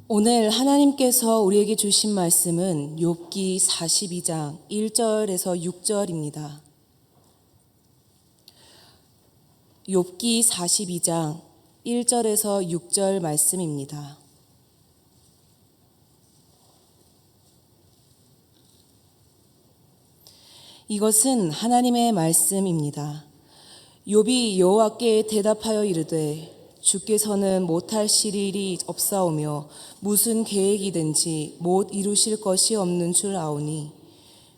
오늘 하나님께서 우리에게 주신 말씀은 욥기 42장 1절에서 6절입니다. 욥기 42장 1절에서 6절 말씀입니다. 이것은 하나님의 말씀입니다. 욥이 여호와께 대답하여 이르되 주께서는 못할 일이 없사오며 무슨 계획이든지 못 이루실 것이 없는 줄 아오니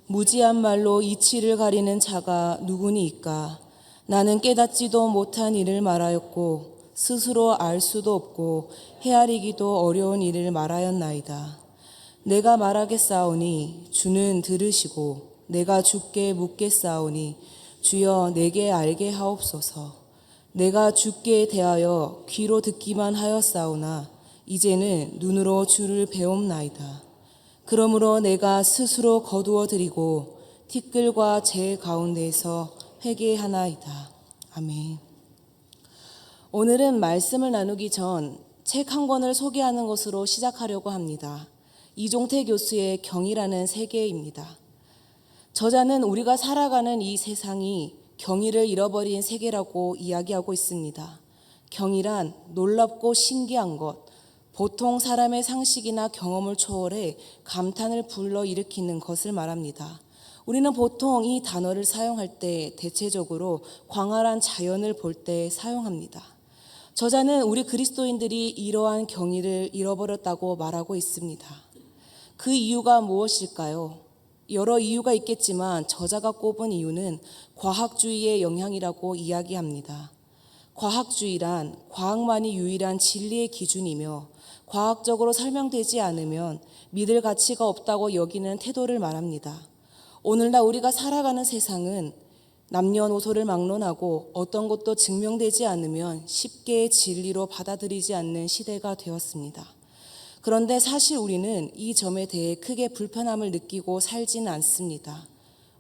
무지한 말로 이치를 가리는 자가 누구니이까. 나는 깨닫지도 못한 일을 말하였고 스스로 알 수도 없고 헤아리기도 어려운 일을 말하였나이다. 내가 말하겠사오니 주는 들으시고 내가 주께 묻겠사오니 주여 내게 알게 하옵소서. 내가 주께 대하여 귀로 듣기만 하였사오나 이제는 눈으로 주를 배움나이다. 그러므로 내가 스스로 거두어 드리고 티끌과 재 가운데에서 회개하나이다. 아멘. 오늘은 말씀을 나누기 전 책 한 권을 소개하는 것으로 시작하려고 합니다. 이종태 교수의 경이라는 세계입니다. 저자는 우리가 살아가는 이 세상이 경의를 잃어버린 세계라고 이야기하고 있습니다. 경이란 놀랍고 신기한 것, 보통 사람의 상식이나 경험을 초월해 감탄을 불러일으키는 것을 말합니다. 우리는 보통 이 단어를 사용할 때 대체적으로 광활한 자연을 볼 때 사용합니다. 저자는 우리 그리스도인들이 이러한 경의를 잃어버렸다고 말하고 있습니다. 그 이유가 무엇일까요? 여러 이유가 있겠지만 저자가 꼽은 이유는 과학주의의 영향이라고 이야기합니다. 과학주의란 과학만이 유일한 진리의 기준이며 과학적으로 설명되지 않으면 믿을 가치가 없다고 여기는 태도를 말합니다. 오늘날 우리가 살아가는 세상은 남녀노소를 막론하고 어떤 것도 증명되지 않으면 쉽게 진리로 받아들이지 않는 시대가 되었습니다. 그런데 사실 우리는 이 점에 대해 크게 불편함을 느끼고 살지는 않습니다.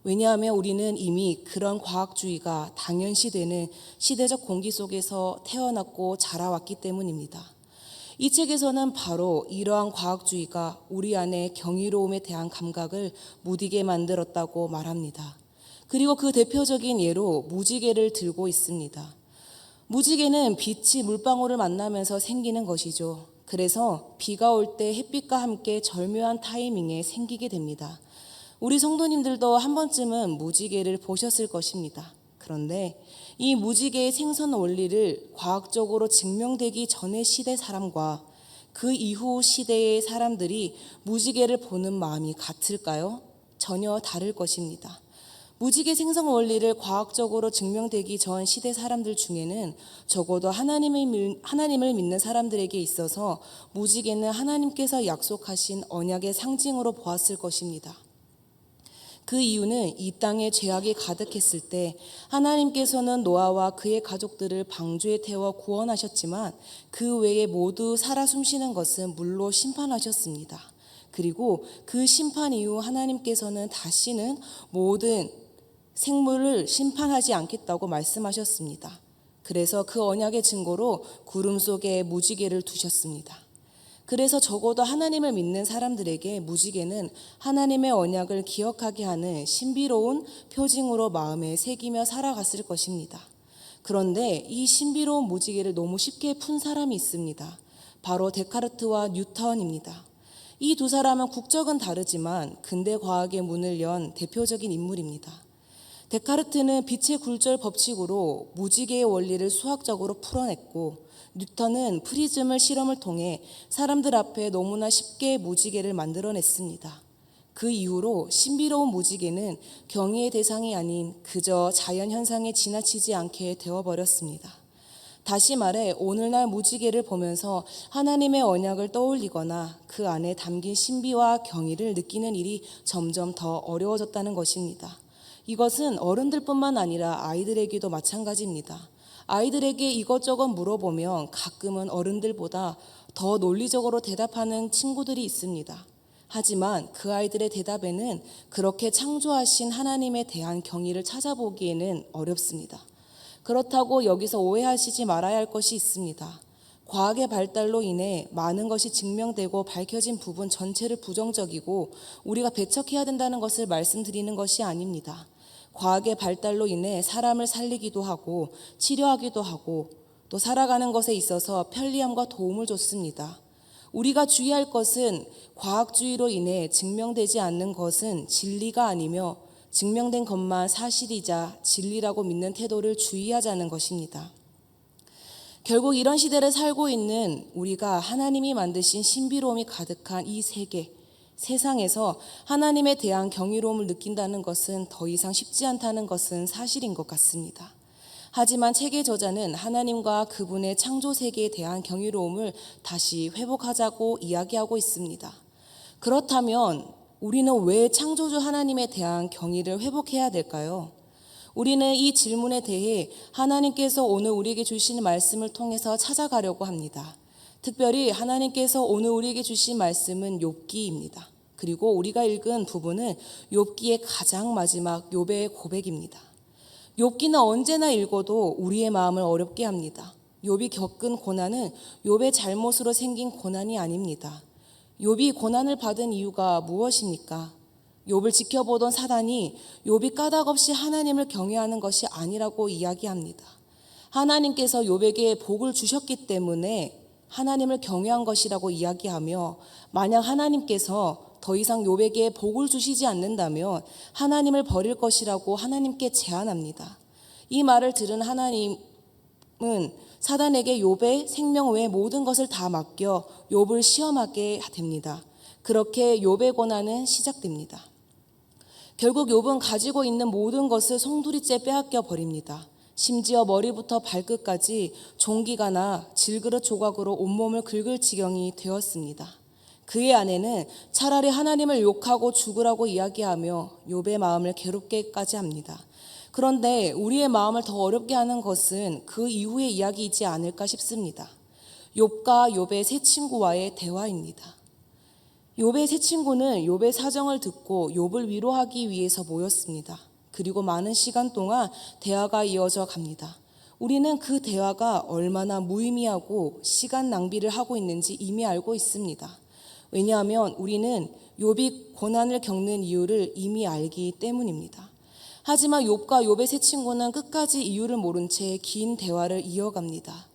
왜냐하면 우리는 이미 그런 과학주의가 당연시되는 시대적 공기 속에서 태어났고 자라왔기 때문입니다. 이 책에서는 바로 이러한 과학주의가 우리 안에 경이로움에 대한 감각을 무디게 만들었다고 말합니다. 그리고 그 대표적인 예로 무지개를 들고 있습니다. 무지개는 빛이 물방울을 만나면서 생기는 것이죠. 그래서 비가 올 때 햇빛과 함께 절묘한 타이밍에 생기게 됩니다. 우리 성도님들도 한 번쯤은 무지개를 보셨을 것입니다. 그런데 이 무지개의 생선 원리를 과학적으로 증명되기 전의 시대 사람과 그 이후 시대의 사람들이 무지개를 보는 마음이 같을까요? 전혀 다를 것입니다. 무지개 생성 원리를 과학적으로 증명되기 전 시대 사람들 중에는 적어도 하나님을 믿는 사람들에게 있어서 무지개는 하나님께서 약속하신 언약의 상징으로 보았을 것입니다. 그 이유는 이 땅에 죄악이 가득했을 때 하나님께서는 노아와 그의 가족들을 방주에 태워 구원하셨지만 그 외에 모두 살아 숨쉬는 것은 물로 심판하셨습니다. 그리고 그 심판 이후 하나님께서는 다시는 모든 생물을 심판하지 않겠다고 말씀하셨습니다. 그래서 그 언약의 증거로 구름 속에 무지개를 두셨습니다. 그래서 적어도 하나님을 믿는 사람들에게 무지개는 하나님의 언약을 기억하게 하는 신비로운 표징으로 마음에 새기며 살아갔을 것입니다. 그런데 이 신비로운 무지개를 너무 쉽게 푼 사람이 있습니다. 바로 데카르트와 뉴턴입니다. 이 두 사람은 국적은 다르지만 근대 과학의 문을 연 대표적인 인물입니다. 데카르트는 빛의 굴절 법칙으로 무지개의 원리를 수학적으로 풀어냈고 뉴턴은 프리즘을 실험을 통해 사람들 앞에 너무나 쉽게 무지개를 만들어냈습니다. 그 이후로 신비로운 무지개는 경이의 대상이 아닌 그저 자연현상에 지나치지 않게 되어버렸습니다. 다시 말해 오늘날 무지개를 보면서 하나님의 언약을 떠올리거나 그 안에 담긴 신비와 경이를 느끼는 일이 점점 더 어려워졌다는 것입니다. 이것은 어른들뿐만 아니라 아이들에게도 마찬가지입니다. 아이들에게 이것저것 물어보면 가끔은 어른들보다 더 논리적으로 대답하는 친구들이 있습니다. 하지만 그 아이들의 대답에는 그렇게 창조하신 하나님에 대한 경의를 찾아보기에는 어렵습니다. 그렇다고 여기서 오해하시지 말아야 할 것이 있습니다. 과학의 발달로 인해 많은 것이 증명되고 밝혀진 부분 전체를 부정적이고 우리가 배척해야 된다는 것을 말씀드리는 것이 아닙니다. 과학의 발달로 인해 사람을 살리기도 하고 치료하기도 하고 또 살아가는 것에 있어서 편리함과 도움을 줬습니다. 우리가 주의할 것은 과학주의로 인해 증명되지 않는 것은 진리가 아니며 증명된 것만 사실이자 진리라고 믿는 태도를 주의하자는 것입니다. 결국 이런 시대를 살고 있는 우리가 하나님이 만드신 신비로움이 가득한 이 세상에서 하나님에 대한 경이로움을 느낀다는 것은 더 이상 쉽지 않다는 것은 사실인 것 같습니다. 하지만 책의 저자는 하나님과 그분의 창조 세계에 대한 경이로움을 다시 회복하자고 이야기하고 있습니다. 그렇다면 우리는 왜 창조주 하나님에 대한 경의를 회복해야 될까요? 우리는 이 질문에 대해 하나님께서 오늘 우리에게 주신 말씀을 통해서 찾아가려고 합니다. 특별히 하나님께서 오늘 우리에게 주신 말씀은 욥기입니다. 그리고 우리가 읽은 부분은 욥기의 가장 마지막 욥의 고백입니다. 욥기는 언제나 읽어도 우리의 마음을 어렵게 합니다. 욥이 겪은 고난은 욥의 잘못으로 생긴 고난이 아닙니다. 욥이 고난을 받은 이유가 무엇입니까? 욥을 지켜보던 사단이 욥이 까닭없이 하나님을 경외하는 것이 아니라고 이야기합니다. 하나님께서 욥에게 복을 주셨기 때문에 하나님을 경외한 것이라고 이야기하며 만약 하나님께서 더 이상 욥에게 복을 주시지 않는다면 하나님을 버릴 것이라고 하나님께 제안합니다. 이 말을 들은 하나님은 사단에게 욥의 생명 외의 모든 것을 다 맡겨 욥을 시험하게 됩니다. 그렇게 욥의 고난은 시작됩니다. 결국 욥은 가지고 있는 모든 것을 송두리째 빼앗겨 버립니다. 심지어 머리부터 발끝까지 종기가 나 질그릇 조각으로 온몸을 긁을 지경이 되었습니다. 그의 아내는 차라리 하나님을 욕하고 죽으라고 이야기하며 욥의 마음을 괴롭게까지 합니다. 그런데 우리의 마음을 더 어렵게 하는 것은 그 이후의 이야기이지 않을까 싶습니다. 욥과 욥의 세 친구와의 대화입니다. 욥의 세 친구는 욥의 사정을 듣고 욥을 위로하기 위해서 모였습니다. 그리고 많은 시간 동안 대화가 이어져 갑니다. 우리는 그 대화가 얼마나 무의미하고 시간 낭비를 하고 있는지 이미 알고 있습니다. 왜냐하면 우리는 욥이 고난을 겪는 이유를 이미 알기 때문입니다. 하지만 욥과 욥의 세 친구는 끝까지 이유를 모른 채 긴 대화를 이어갑니다.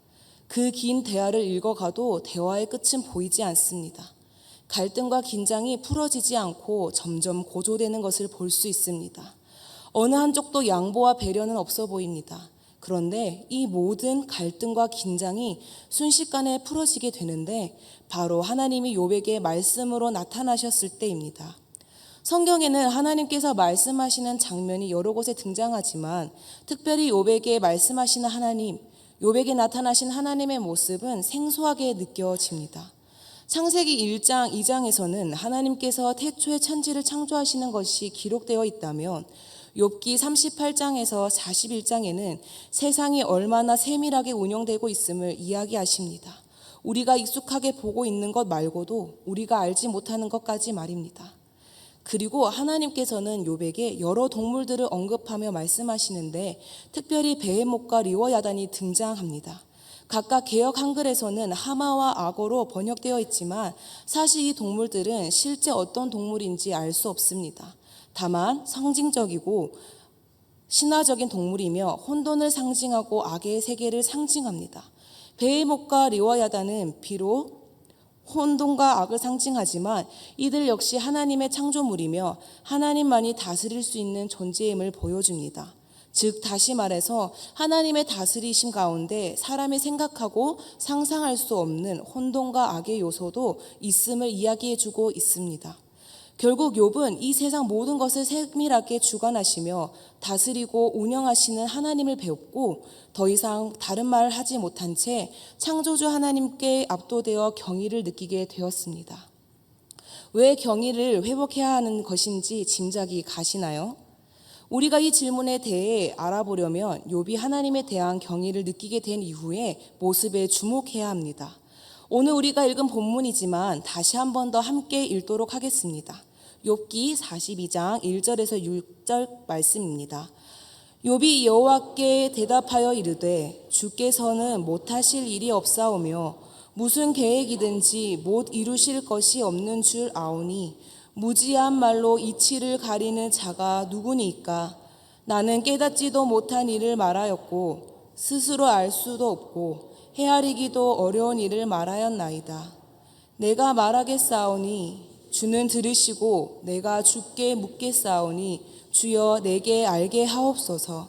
그 긴 대화를 읽어가도 대화의 끝은 보이지 않습니다. 갈등과 긴장이 풀어지지 않고 점점 고조되는 것을 볼 수 있습니다. 어느 한쪽도 양보와 배려는 없어 보입니다. 그런데 이 모든 갈등과 긴장이 순식간에 풀어지게 되는데 바로 하나님이 욥에게 말씀으로 나타나셨을 때입니다. 성경에는 하나님께서 말씀하시는 장면이 여러 곳에 등장하지만 특별히 욥에게 말씀하시는 하나님, 욥에게 나타나신 하나님의 모습은 생소하게 느껴집니다. 창세기 1장, 2장에서는 하나님께서 태초에 천지를 창조하시는 것이 기록되어 있다면 욥기 38장에서 41장에는 세상이 얼마나 세밀하게 운영되고 있음을 이야기하십니다. 우리가 익숙하게 보고 있는 것 말고도 우리가 알지 못하는 것까지 말입니다. 그리고 하나님께서는 욥에게 여러 동물들을 언급하며 말씀하시는데 특별히 베헤못과 리워야단이 등장합니다. 각각 개역 한글에서는 하마와 악어로 번역되어 있지만 사실 이 동물들은 실제 어떤 동물인지 알 수 없습니다. 다만 상징적이고 신화적인 동물이며 혼돈을 상징하고 악의 세계를 상징합니다. 베헤못과 리워야단은 비록 혼돈과 악을 상징하지만 이들 역시 하나님의 창조물이며 하나님만이 다스릴 수 있는 존재임을 보여줍니다. 즉 다시 말해서 하나님의 다스리심 가운데 사람이 생각하고 상상할 수 없는 혼돈과 악의 요소도 있음을 이야기해주고 있습니다. 결국 욥은 이 세상 모든 것을 세밀하게 주관하시며 다스리고 운영하시는 하나님을 배웠고 더 이상 다른 말을 하지 못한 채 창조주 하나님께 압도되어 경의를 느끼게 되었습니다. 왜 경의를 회복해야 하는 것인지 짐작이 가시나요? 우리가 이 질문에 대해 알아보려면 욥이 하나님에 대한 경의를 느끼게 된 이후의 모습에 주목해야 합니다. 오늘 우리가 읽은 본문이지만 다시 한 번 더 함께 읽도록 하겠습니다. 욥기 42장 1절에서 6절 말씀입니다. 욥이 여호와께 대답하여 이르되 주께서는 못하실 일이 없사오며 무슨 계획이든지 못 이루실 것이 없는 줄 아오니 무지한 말로 이치를 가리는 자가 누구니까. 나는 깨닫지도 못한 일을 말하였고 스스로 알 수도 없고 헤아리기도 어려운 일을 말하였나이다. 내가 말하겠사오니 주는 들으시고 내가 주께 묻겠사오니 주여 내게 알게 하옵소서.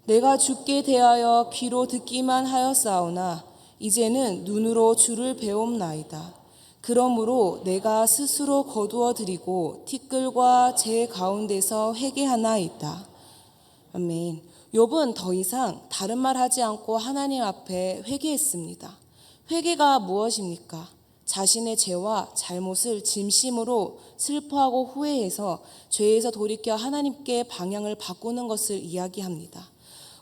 내가 주께 대하여 귀로 듣기만 하였사오나 이제는 눈으로 주를 배움나이다. 그러므로 내가 스스로 거두어 드리고 티끌과 제 가운데서 회개하나이다. 아멘. 욥은 더 이상 다른 말 하지 않고 하나님 앞에 회개했습니다. 회개가 무엇입니까? 자신의 죄와 잘못을 진심으로 슬퍼하고 후회해서 죄에서 돌이켜 하나님께 방향을 바꾸는 것을 이야기합니다.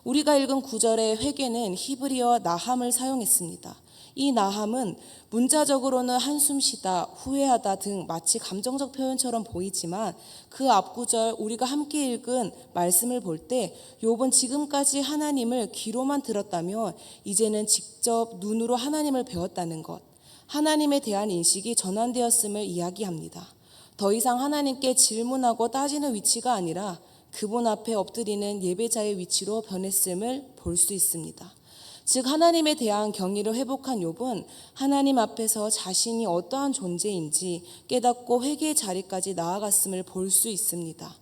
우리가 읽은 9절의 회개는 히브리어 나함을 사용했습니다. 이 나함은 문자적으로는 한숨 쉬다, 후회하다 등 마치 감정적 표현처럼 보이지만 그 앞구절 우리가 함께 읽은 말씀을 볼 때 욥은 지금까지 하나님을 귀로만 들었다면 이제는 직접 눈으로 하나님을 배웠다는 것, 하나님에 대한 인식이 전환되었음을 이야기합니다. 더 이상 하나님께 질문하고 따지는 위치가 아니라 그분 앞에 엎드리는 예배자의 위치로 변했음을 볼 수 있습니다. 즉 하나님에 대한 경의를 회복한 욥은 하나님 앞에서 자신이 어떠한 존재인지 깨닫고 회개의 자리까지 나아갔음을 볼 수 있습니다.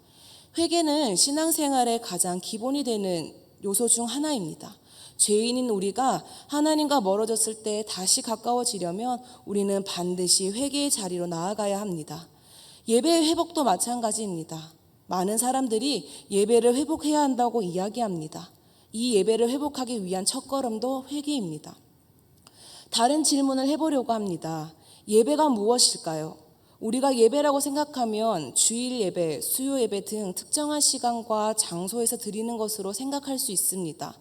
회개는 신앙생활의 가장 기본이 되는 요소 중 하나입니다. 죄인인 우리가 하나님과 멀어졌을 때 다시 가까워지려면 우리는 반드시 회개의 자리로 나아가야 합니다. 예배의 회복도 마찬가지입니다. 많은 사람들이 예배를 회복해야 한다고 이야기합니다. 이 예배를 회복하기 위한 첫걸음도 회개입니다. 다른 질문을 해보려고 합니다. 예배가 무엇일까요? 우리가 예배라고 생각하면 주일 예배, 수요 예배 등 특정한 시간과 장소에서 드리는 것으로 생각할 수 있습니다.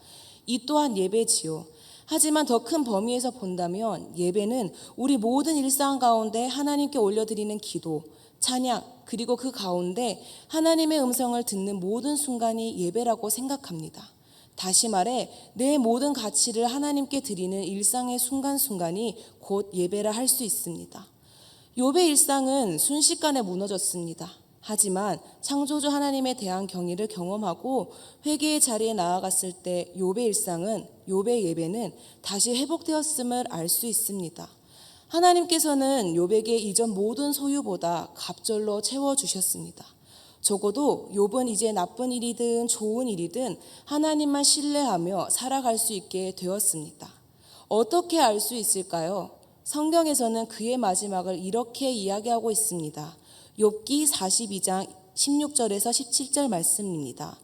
이 또한 예배지요. 하지만 더 큰 범위에서 본다면 예배는 우리 모든 일상 가운데 하나님께 올려드리는 기도, 찬양, 그리고 그 가운데 하나님의 음성을 듣는 모든 순간이 예배라고 생각합니다. 다시 말해 내 모든 가치를 하나님께 드리는 일상의 순간순간이 곧 예배라 할 수 있습니다. 욥의 일상은 순식간에 무너졌습니다. 하지만 창조주 하나님에 대한 경의를 경험하고 회개의 자리에 나아갔을 때 욥의 일상은, 욥의 예배는 다시 회복되었음을 알 수 있습니다. 하나님께서는 욥에게 이전 모든 소유보다 갑절로 채워주셨습니다. 적어도 욥은 이제 나쁜 일이든 좋은 일이든 하나님만 신뢰하며 살아갈 수 있게 되었습니다. 어떻게 알 수 있을까요? 성경에서는 그의 마지막을 이렇게 이야기하고 있습니다. 욥기 42장 16절에서 17절 말씀입니다.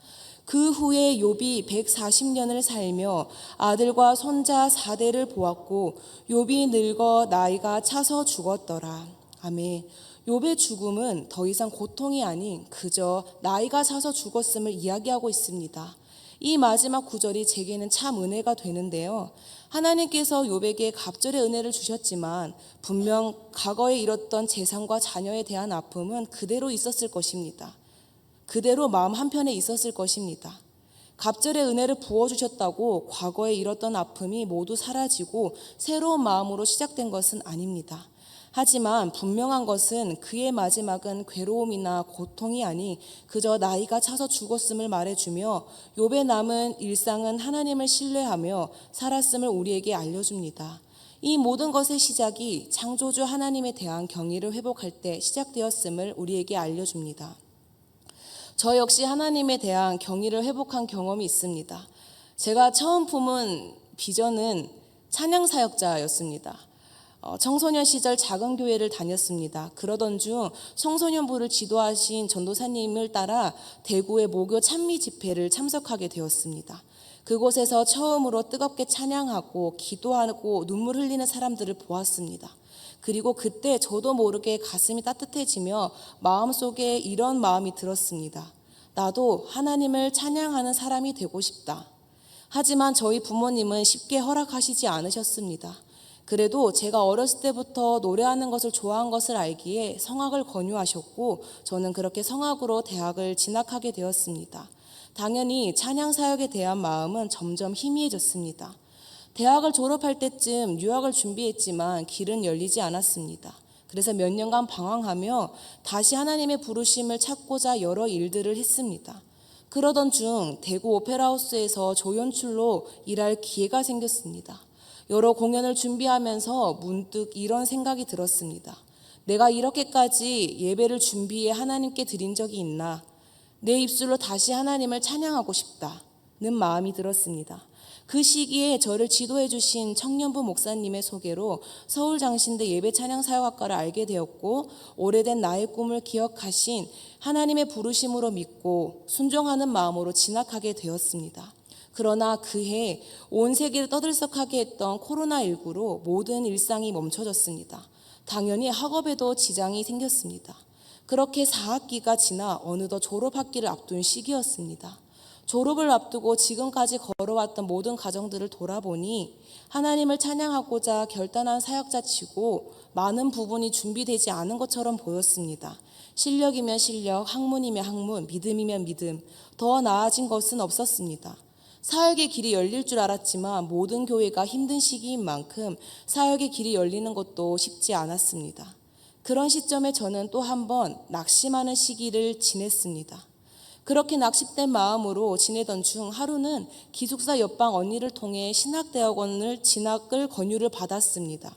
그 후에 욥이 140년을 살며 아들과 손자 4대를 보았고 욥이 늙어 나이가 차서 죽었더라. 아멘. 욥의 죽음은 더 이상 고통이 아닌 그저 나이가 차서 죽었음을 이야기하고 있습니다. 이 마지막 구절이 제게는 참 은혜가 되는데요. 하나님께서 욥에게 갑절의 은혜를 주셨지만 분명 과거에 잃었던 재산과 자녀에 대한 아픔은 그대로 있었을 것입니다. 그대로 마음 한편에 있었을 것입니다. 갑절의 은혜를 부어주셨다고 과거에 잃었던 아픔이 모두 사라지고 새로운 마음으로 시작된 것은 아닙니다. 하지만 분명한 것은 그의 마지막은 괴로움이나 고통이 아닌 그저 나이가 차서 죽었음을 말해주며 욥의 남은 일상은 하나님을 신뢰하며 살았음을 우리에게 알려줍니다. 이 모든 것의 시작이 창조주 하나님에 대한 경의를 회복할 때 시작되었음을 우리에게 알려줍니다. 저 역시 하나님에 대한 경의를 회복한 경험이 있습니다. 제가 처음 품은 비전은 찬양 사역자였습니다. 청소년 시절 작은 교회를 다녔습니다. 그러던 중 청소년부를 지도하신 전도사님을 따라 대구의 모교 찬미 집회를 참석하게 되었습니다. 그곳에서 처음으로 뜨겁게 찬양하고 기도하고 눈물 흘리는 사람들을 보았습니다. 그리고 그때 저도 모르게 가슴이 따뜻해지며 마음속에 이런 마음이 들었습니다. 나도 하나님을 찬양하는 사람이 되고 싶다. 하지만 저희 부모님은 쉽게 허락하시지 않으셨습니다. 그래도 제가 어렸을 때부터 노래하는 것을 좋아한 것을 알기에 성악을 권유하셨고 저는 그렇게 성악으로 대학을 진학하게 되었습니다. 당연히 찬양 사역에 대한 마음은 점점 희미해졌습니다. 대학을 졸업할 때쯤 유학을 준비했지만 길은 열리지 않았습니다. 그래서 몇 년간 방황하며 다시 하나님의 부르심을 찾고자 여러 일들을 했습니다. 그러던 중 대구 오페라하우스에서 조연출로 일할 기회가 생겼습니다. 여러 공연을 준비하면서 문득 이런 생각이 들었습니다. 내가 이렇게까지 예배를 준비해 하나님께 드린 적이 있나? 내 입술로 다시 하나님을 찬양하고 싶다는 마음이 들었습니다. 그 시기에 저를 지도해 주신 청년부 목사님의 소개로 서울장신대 예배찬양사역학과를 알게 되었고, 오래된 나의 꿈을 기억하신 하나님의 부르심으로 믿고 순종하는 마음으로 진학하게 되었습니다. 그러나 그해 온 세계를 떠들썩하게 했던 코로나19로 모든 일상이 멈춰졌습니다. 당연히 학업에도 지장이 생겼습니다. 그렇게 4학기가 지나 어느덧 졸업학기를 앞둔 시기였습니다. 졸업을 앞두고 지금까지 걸어왔던 모든 과정들을 돌아보니 하나님을 찬양하고자 결단한 사역자치고 많은 부분이 준비되지 않은 것처럼 보였습니다. 실력이면 실력, 학문이면 학문, 믿음이면 믿음, 더 나아진 것은 없었습니다. 사역의 길이 열릴 줄 알았지만 모든 교회가 힘든 시기인 만큼 사역의 길이 열리는 것도 쉽지 않았습니다. 그런 시점에 저는 또 한 번 낙심하는 시기를 지냈습니다. 그렇게 낙심된 마음으로 지내던 중 하루는 기숙사 옆방 언니를 통해 신학대학원을 진학을 권유를 받았습니다.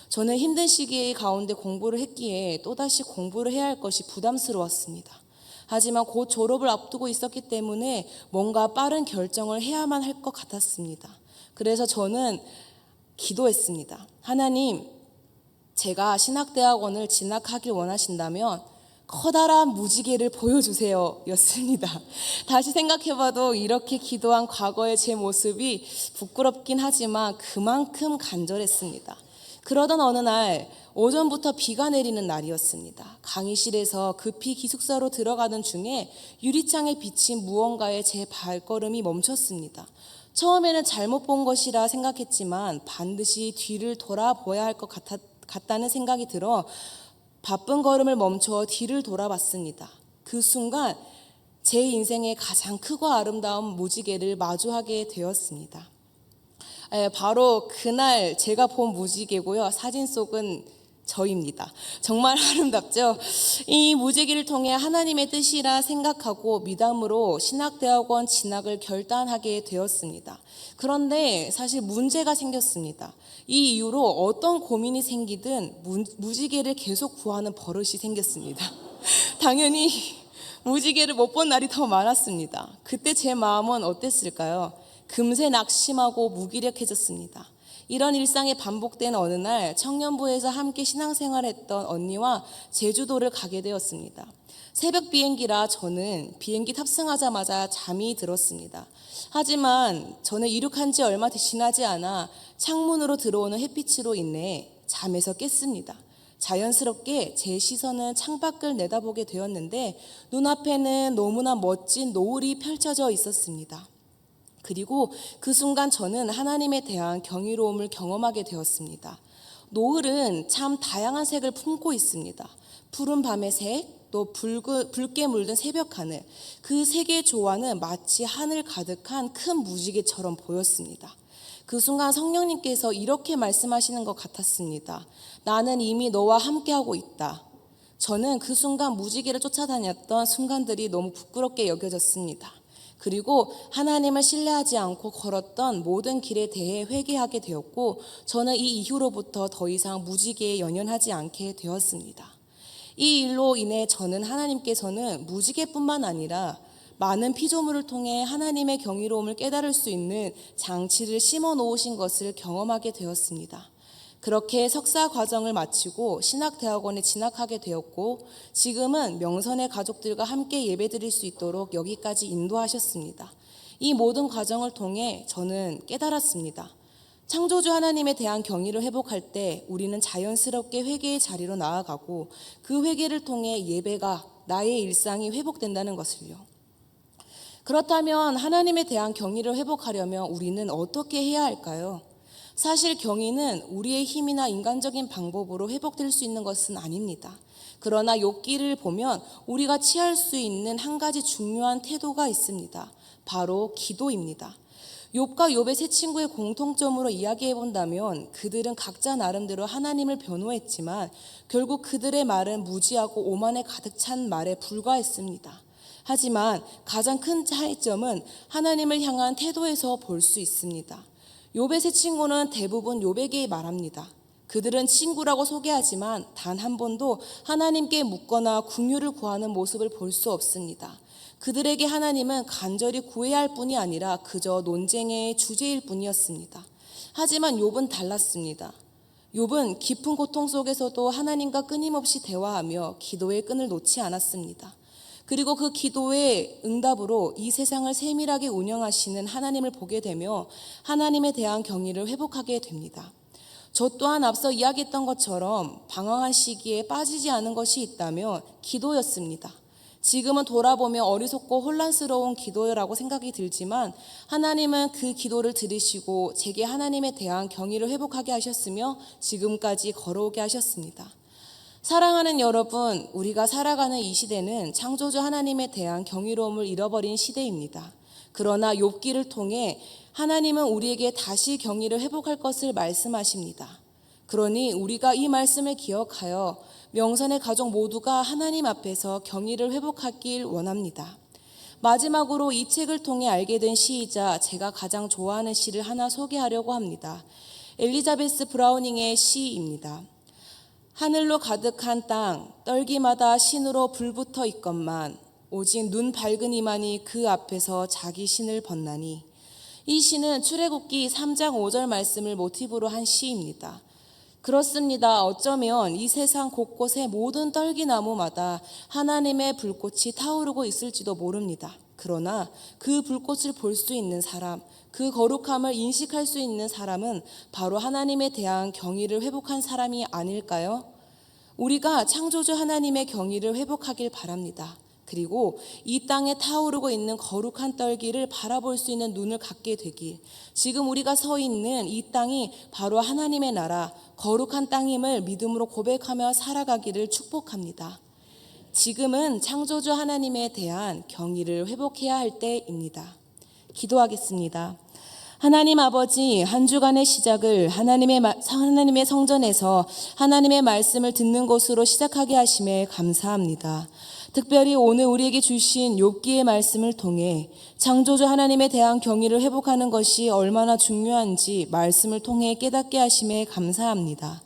저는 힘든 시기 가운데 공부를 했기에 또다시 공부를 해야 할 것이 부담스러웠습니다. 하지만 곧 졸업을 앞두고 있었기 때문에 뭔가 빠른 결정을 해야만 할 것 같았습니다. 그래서 저는 기도했습니다. 하나님, 제가 신학대학원을 진학하길 원하신다면 커다란 무지개를 보여주세요 였습니다. 다시 생각해봐도 이렇게 기도한 과거의 제 모습이 부끄럽긴 하지만 그만큼 간절했습니다. 그러던 어느 날 오전부터 비가 내리는 날이었습니다. 강의실에서 급히 기숙사로 들어가는 중에 유리창에 비친 무언가에 제 발걸음이 멈췄습니다. 처음에는 잘못 본 것이라 생각했지만 반드시 뒤를 돌아봐야 할 것 같다는 생각이 들어 바쁜 걸음을 멈춰 뒤를 돌아봤습니다. 그 순간 제 인생의 가장 크고 아름다운 무지개를 마주하게 되었습니다. 바로 그날 제가 본 무지개고요. 사진 속은 저입니다. 정말 아름답죠? 이 무지개를 통해 하나님의 뜻이라 생각하고 미담으로 신학대학원 진학을 결단하게 되었습니다. 그런데 사실 문제가 생겼습니다. 이 이후로 어떤 고민이 생기든 무지개를 계속 구하는 버릇이 생겼습니다. 당연히 무지개를 못 본 날이 더 많았습니다. 그때 제 마음은 어땠을까요? 금세 낙심하고 무기력해졌습니다. 이런 일상이 반복된 어느 날 청년부에서 함께 신앙생활했던 언니와 제주도를 가게 되었습니다. 새벽 비행기라 저는 비행기 탑승하자마자 잠이 들었습니다. 하지만 저는 이륙한 지 얼마 지나지 않아 창문으로 들어오는 햇빛으로 인해 잠에서 깼습니다. 자연스럽게 제 시선은 창밖을 내다보게 되었는데 눈앞에는 너무나 멋진 노을이 펼쳐져 있었습니다. 그리고 그 순간 저는 하나님에 대한 경이로움을 경험하게 되었습니다. 노을은 참 다양한 색을 품고 있습니다. 푸른 밤의 색, 또 붉게 물든 새벽 하늘, 그 세 개의 조화는 마치 하늘 가득한 큰 무지개처럼 보였습니다. 그 순간 성령님께서 이렇게 말씀하시는 것 같았습니다. 나는 이미 너와 함께하고 있다. 저는 그 순간 무지개를 쫓아다녔던 순간들이 너무 부끄럽게 여겨졌습니다. 그리고 하나님을 신뢰하지 않고 걸었던 모든 길에 대해 회개하게 되었고 저는 이 이후로부터 더 이상 무지개에 연연하지 않게 되었습니다. 이 일로 인해 저는 하나님께서는 무지개뿐만 아니라 많은 피조물을 통해 하나님의 경이로움을 깨달을 수 있는 장치를 심어 놓으신 것을 경험하게 되었습니다. 그렇게 석사 과정을 마치고 신학대학원에 진학하게 되었고 지금은 명선의 가족들과 함께 예배드릴 수 있도록 여기까지 인도하셨습니다. 이 모든 과정을 통해 저는 깨달았습니다. 창조주 하나님에 대한 경의를 회복할 때 우리는 자연스럽게 회개의 자리로 나아가고 그 회개를 통해 예배가 나의 일상이 회복된다는 것을요. 그렇다면 하나님에 대한 경의를 회복하려면 우리는 어떻게 해야 할까요? 사실 경의는 우리의 힘이나 인간적인 방법으로 회복될 수 있는 것은 아닙니다. 그러나 욥기를 보면 우리가 취할 수 있는 한 가지 중요한 태도가 있습니다. 바로 기도입니다. 욥과 욥의 세 친구의 공통점으로 이야기해 본다면 그들은 각자 나름대로 하나님을 변호했지만 결국 그들의 말은 무지하고 오만에 가득 찬 말에 불과했습니다. 하지만 가장 큰 차이점은 하나님을 향한 태도에서 볼 수 있습니다. 욥의 세 친구는 대부분 욥에게 말합니다. 그들은 친구라고 소개하지만 단 한 번도 하나님께 묻거나 긍휼을 구하는 모습을 볼 수 없습니다. 그들에게 하나님은 간절히 구해야 할 뿐이 아니라 그저 논쟁의 주제일 뿐이었습니다. 하지만 욥은 달랐습니다. 욥은 깊은 고통 속에서도 하나님과 끊임없이 대화하며 기도의 끈을 놓지 않았습니다. 그리고 그 기도의 응답으로 이 세상을 세밀하게 운영하시는 하나님을 보게 되며 하나님에 대한 경의를 회복하게 됩니다. 저 또한 앞서 이야기했던 것처럼 방황한 시기에 빠지지 않은 것이 있다면 기도였습니다. 지금은 돌아보며 어리석고 혼란스러운 기도라고 생각이 들지만 하나님은 그 기도를 들으시고 제게 하나님에 대한 경의를 회복하게 하셨으며 지금까지 걸어오게 하셨습니다. 사랑하는 여러분, 우리가 살아가는 이 시대는 창조주 하나님에 대한 경이로움을 잃어버린 시대입니다. 그러나 욥기를 통해 하나님은 우리에게 다시 경의를 회복할 것을 말씀하십니다. 그러니 우리가 이 말씀을 기억하여 명선의 가족 모두가 하나님 앞에서 경의를 회복하길 원합니다. 마지막으로 이 책을 통해 알게 된 시이자 제가 가장 좋아하는 시를 하나 소개하려고 합니다. 엘리자베스 브라우닝의 시입니다. 하늘로 가득한 땅 떨기마다 신으로 불붙어 있건만 오직 눈 밝은 이만이 그 앞에서 자기 신을 벗나니. 이 시는 출애굽기 3장 5절 말씀을 모티브로 한 시입니다. 그렇습니다. 어쩌면 이 세상 곳곳의 모든 떨기나무마다 하나님의 불꽃이 타오르고 있을지도 모릅니다. 그러나 그 불꽃을 볼 수 있는 사람, 그 거룩함을 인식할 수 있는 사람은 바로 하나님에 대한 경의를 회복한 사람이 아닐까요? 우리가 창조주 하나님의 경의를 회복하길 바랍니다. 그리고 이 땅에 타오르고 있는 거룩한 떨기를 바라볼 수 있는 눈을 갖게 되길, 지금 우리가 서 있는 이 땅이 바로 하나님의 나라, 거룩한 땅임을 믿음으로 고백하며 살아가기를 축복합니다. 지금은 창조주 하나님에 대한 경의를 회복해야 할 때입니다. 기도하겠습니다. 하나님 아버지, 한 주간의 시작을 하나님의 성전에서 하나님의 말씀을 듣는 것으로 시작하게 하심에 감사합니다. 특별히 오늘 우리에게 주신 욥기의 말씀을 통해 창조주 하나님에 대한 경의를 회복하는 것이 얼마나 중요한지 말씀을 통해 깨닫게 하심에 감사합니다.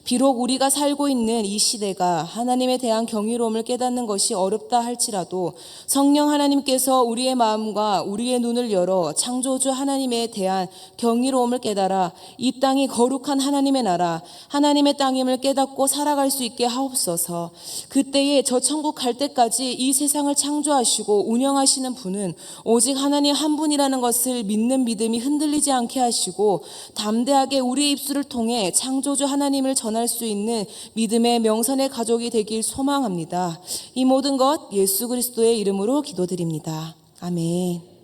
비록 우리가 살고 있는 이 시대가 하나님에 대한 경이로움을 깨닫는 것이 어렵다 할지라도 성령 하나님께서 우리의 마음과 우리의 눈을 열어 창조주 하나님에 대한 경이로움을 깨달아 이 땅이 거룩한 하나님의 나라, 하나님의 땅임을 깨닫고 살아갈 수 있게 하옵소서. 그때에 저 천국 갈 때까지 이 세상을 창조하시고 운영하시는 분은 오직 하나님 한 분이라는 것을 믿는 믿음이 흔들리지 않게 하시고 담대하게 우리의 입술을 통해 창조주 하나님을 전할 수 있는 믿음의 명선의 가족이 되길 소망합니다. 이 모든 것 예수 그리스도의 이름으로 기도드립니다. 아멘.